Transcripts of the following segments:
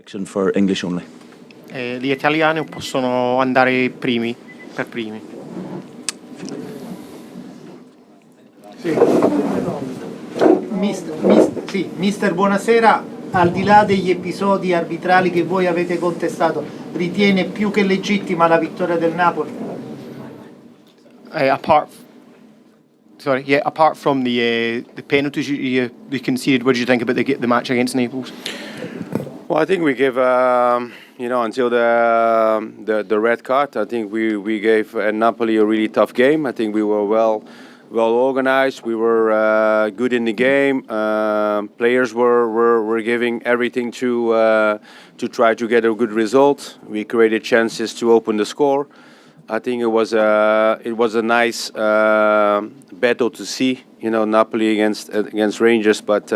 section for English only. Gli italiani possono andare per primi. Mister, buonasera. Al di là degli episodi arbitrali che voi avete contestato, ritiene più che legittima la vittoria del Napoli? Apart from the penalties you conceded, what did you think about the match against Naples? Well, I think we gave, until the red card, I think we gave Napoli a really tough game. I think we were well organized. We were good in the game. Players were giving everything to try to get a good result. We created chances to open the score. I think it was a nice battle to see, Napoli against Rangers. But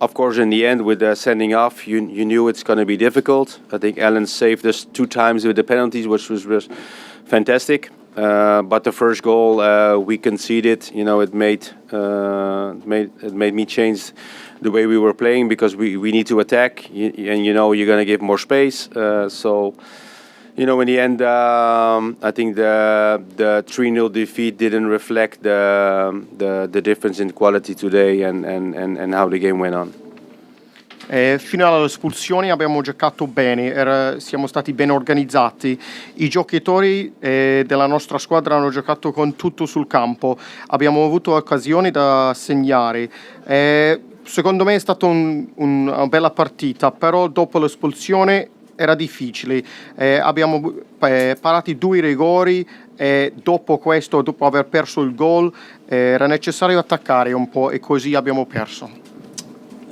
of course, in the end, with the sending off, you knew it's going to be difficult. I think Allan saved us 2 times with the penalties, which was fantastic. But the first goal we conceded, it made me change the way we were playing, because we need to attack, and you're going to give more space. In the end, I think the 3-0 defeat didn't reflect the difference in quality today and how the game went on. Fino all'espulsione abbiamo giocato bene, siamo stati ben organizzati. I giocatori della nostra squadra hanno giocato con tutto sul campo. Abbiamo avuto occasioni da segnare. Secondo me è stata una bella partita, però dopo l'espulsione era difficile. Abbiamo parato 2 rigori e dopo questo, dopo aver perso il gol, era necessario attaccare un po' e così abbiamo perso.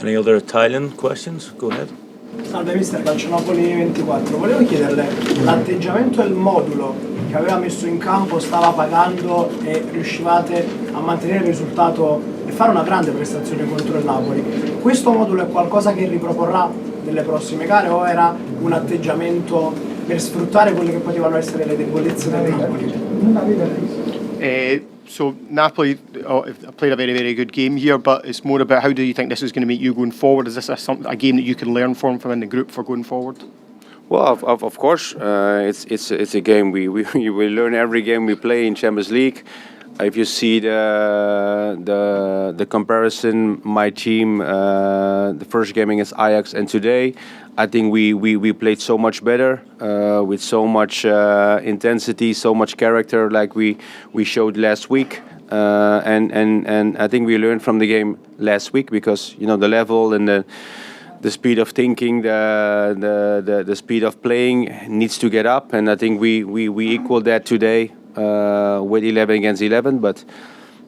Any other Italian questions? Go ahead. Salve mister, Calcio Napoli 24. Volevo chiederle, l'atteggiamento e il modulo che aveva messo in campo stava pagando e riuscivate a mantenere il risultato e fare una grande prestazione contro il Napoli. Questo modulo è qualcosa che riproporrà nelle prossime gare o era un atteggiamento per sfruttare quelle che potevano essere le debolezze del Napoli? So Napoli played a very, very good game here, but it's more about how do you think this is going to make you going forward? Is this a game that you can learn from in the group for going forward? Well, of course, it's a game we learn every game we play in Champions League. If you see the comparison, my team, the first game against Ajax and today, I think we played so much better, with so much intensity, so much character, like we showed last week. And I think we learned from the game last week, because the level and the speed of thinking, the speed of playing needs to get up, and I think we equaled that today with 11 against 11. But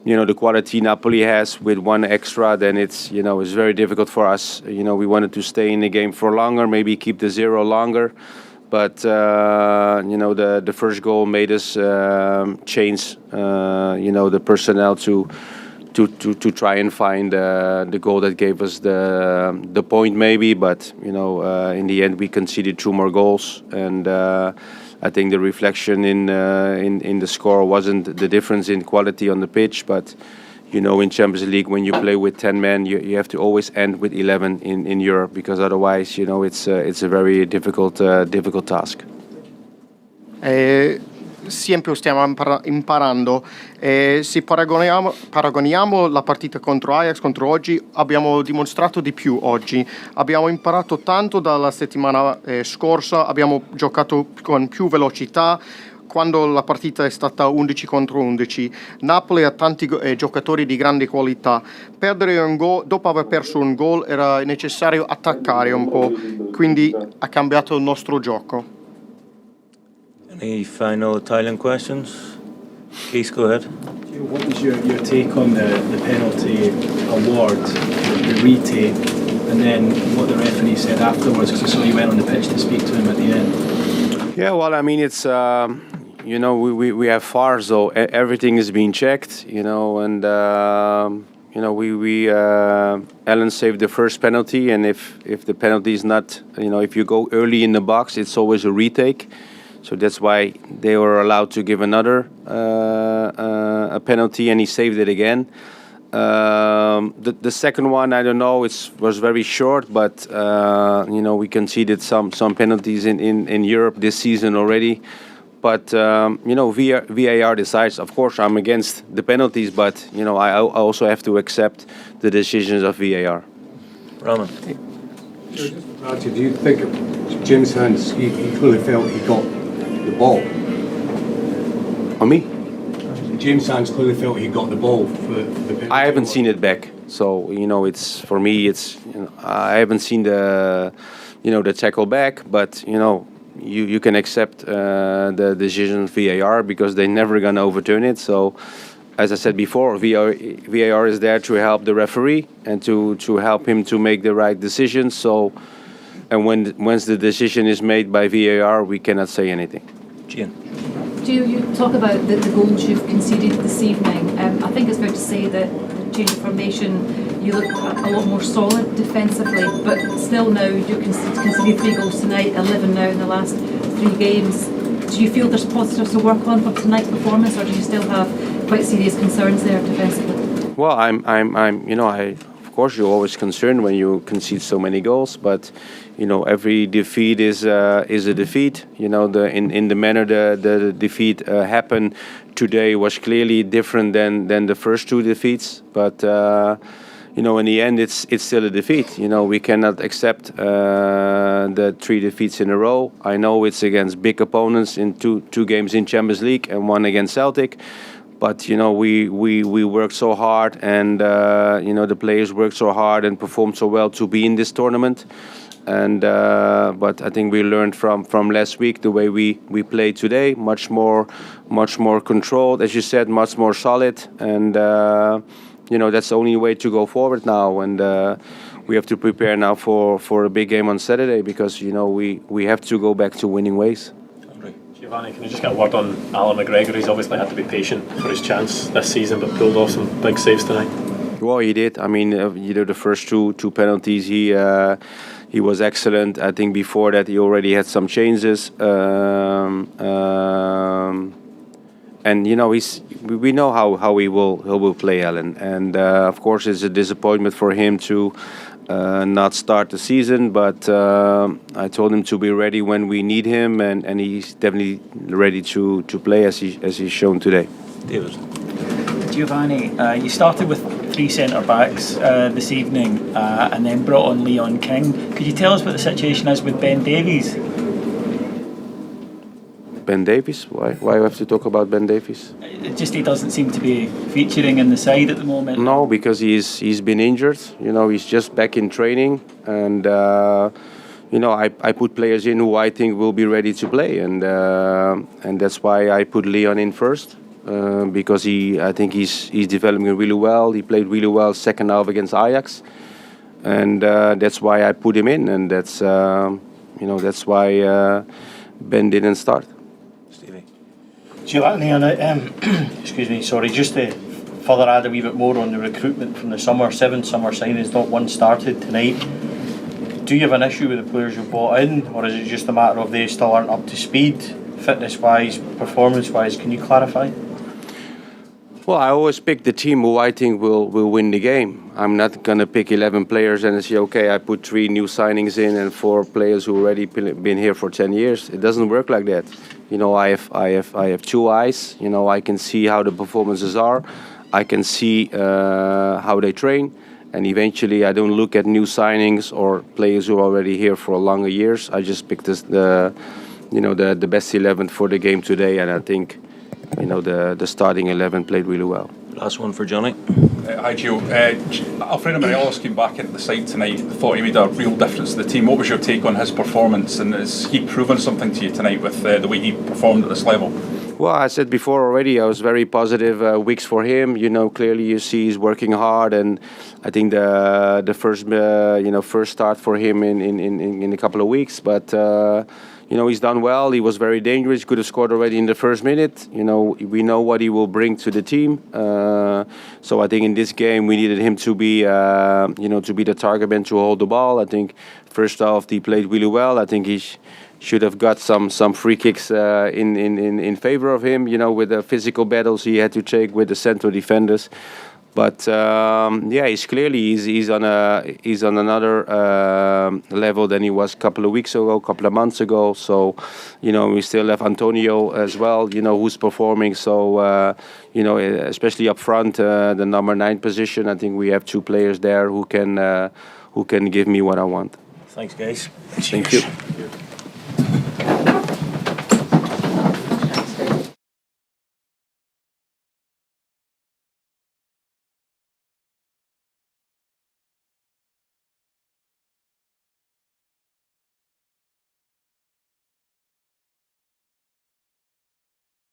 the quality Napoli has with 1 extra, then it's very difficult for us. We wanted to stay in the game for longer, maybe keep the 0 longer. But the first goal made us change the personnel to try and find the goal that gave us the point maybe. But in the end we conceded 2 more goals, and I think the reflection in the score wasn't the difference in quality on the pitch, but in Champions League, when you play with 10 men, you have to always end with 11 in Europe, because otherwise, it's a very difficult task. Sempre stiamo imparando. Se paragoniamo la partita contro Ajax contro oggi, abbiamo dimostrato di più oggi. Abbiamo imparato tanto dalla settimana scorsa, abbiamo giocato con più velocità quando la partita è stata 11 contro 11. Napoli ha tanti giocatori di grande qualità. Perdere un gol, dopo aver perso un gol, era necessario attaccare un po', quindi ha cambiato il nostro gioco. Any final Italian questions? Keith, go ahead. What was your take on the penalty award, the retake, and then what the referee said afterwards? Because I saw you went on the pitch to speak to him at the end. Yeah, well, I mean, it's we have VAR, so everything is being checked, and Allan saved the first penalty, and if the penalty is not, if you go early in the box, it's always a retake. So that's why they were allowed to give another a penalty, and he saved it again. The second one, I don't know. It was very short, but we conceded some penalties in Europe this season already. But VAR decides. Of course, I'm against the penalties, but I also have to accept the decisions of VAR. Roman. Do you think Jim's hands? He clearly felt he got the ball. On me? James Sands clearly felt he got the ball for the penalty. I haven't seen it back, so it's for me. I haven't seen the tackle back, but you can accept the decision of VAR because they're never gonna overturn it. So, as I said before, VAR is there to help the referee and to help him to make the right decision. So, and once the decision is made by VAR, we cannot say anything. Gian. Do you talk about the goals you've conceded this evening? I think it's fair to say that the change of formation, you look a lot more solid defensively, but still now you're conceding 3 goals tonight, 11 now in the last 3 games. Do you feel there's positives to work on from tonight's performance, or do you still have quite serious concerns there defensively? Well, of course you're always concerned when you concede so many goals, but every defeat is a defeat. In the manner the defeat happened today was clearly different than the first 2 defeats. But in the end, it's still a defeat. We cannot accept the 3 defeats in a row. I know it's against big opponents in two games in Champions League and 1 against Celtic. But we worked so hard, and the players worked so hard and performed so well to be in this tournament. And but I think we learned from last week the way we played today, much more controlled, as you said, much more solid, and that's the only way to go forward now. And we have to prepare now for a big game on Saturday because we have to go back to winning ways. Giovanni, can you just get a word on Allan McGregor? He's obviously had to be patient for his chance this season, but pulled off some big saves tonight. Well, he did. I mean, the first two penalties, he was excellent. I think before that he already had some changes, and we know how he will play, Allan. And of course, it's a disappointment for him to not start the season, but I told him to be ready when we need him, and he's definitely ready to play as he's shown today. David. Giovanni, you started with 3 centre-backs this evening and then brought on Leon King. Could you tell us what the situation is with Ben Davies? Ben Davies? Why do I have to talk about Ben Davies? He doesn't seem to be featuring in the side at the moment. No, because he's been injured. He's just back in training, and I put players in who I think will be ready to play, and that's why I put Leon in first. Because I think he's developing really well. He played really well second half against Ajax, and that's why I put him in, and that's why Ben didn't start. Stevie. Giovanni, excuse me, sorry, just to further add a wee bit more on the recruitment from the summer, 7 summer signings, not one started tonight. Do you have an issue with the players you've brought in, or is it just a matter of they still aren't up to speed, fitness-wise, performance-wise? Can you clarify? Well, I always pick the team who I think will win the game. I'm not going to pick 11 players and say, okay, I put 3 new signings in and 4 players who already been here for 10 years. It doesn't work like that. I have 2 eyes. I can see how the performances are. I can see how they train. And eventually, I don't look at new signings or players who are already here for longer years. I just pick the best 11 for the game today, and I think the starting 11 played really well. Last one for Johnny. Hi, Gio. Alfredo Morelos came back into the side tonight. Thought he made a real difference to the team. What was your take on his performance, and has he proven something to you tonight with the way he performed at this level? Well, I said before already, I was very positive weeks for him. Clearly you see he's working hard, and I think the first start for him in a couple of weeks, but. He's done well. He was very dangerous. Could have scored already in the first minute. We know what he will bring to the team. So I think in this game we needed him to be, to be the target man, to hold the ball. I think first half he played really well. I think he should have got some free kicks in favor of him. With the physical battles he had to take with the central defenders. But yeah, he's on another level than he was a couple of weeks ago, a couple of months ago. So, we still have Antonio as well, who's performing. So, especially up front, the number 9 position, I think we have 2 players there who can give me what I want. Thanks, guys. Thank you.